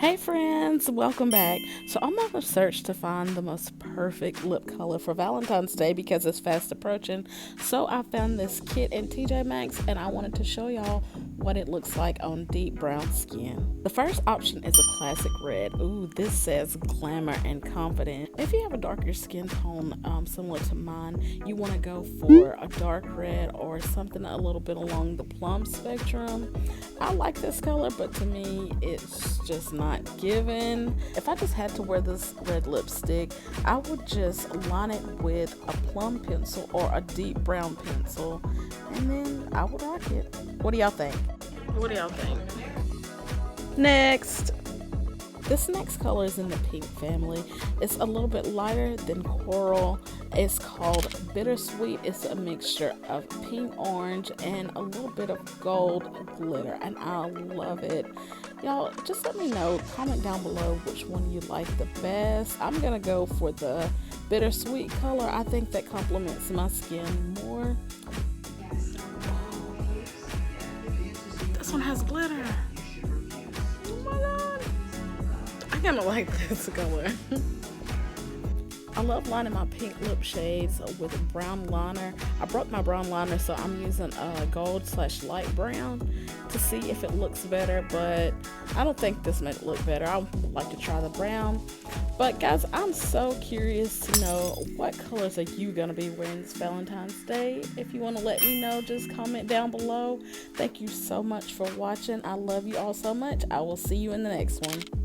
Hey friends, welcome back. So I'm on a search to find the most perfect lip color for Valentine's Day because it's fast approaching. So I found this kit in TJ Maxx and I wanted to show y'all what it looks like on deep brown skin. The first option is a classic red. Ooh, this says glamour and confident. If you have a darker skin tone similar to mine, you want to go for a dark red or something a little bit along the plum spectrum. I like this color, but to me it's just not given. If I just had to wear this red lipstick, I would just line it with a plum pencil or a deep brown pencil, and then I would rock it. What do y'all think? What do y'all think? Next. This next color is in the pink family. It's a little bit lighter than coral. It's called Bittersweet. It's a mixture of pink, orange, and a little bit of gold glitter, and I love it. Y'all, just let me know, comment down below which one you like the best. I'm gonna go for the Bittersweet color. I think that complements my skin more. This one has glitter. Oh my god. I kind of like this color. I love lining my pink lip shades with a brown liner. I broke my brown liner, so I'm using a gold/light brown to see if it looks better, but I don't think this might look better. I would like to try the brown. But guys, I'm so curious to know what colors are you gonna be wearing this Valentine's Day. If you want to let me know, just comment down below. Thank you so much for watching. I love you all so much. I will see you in the next one.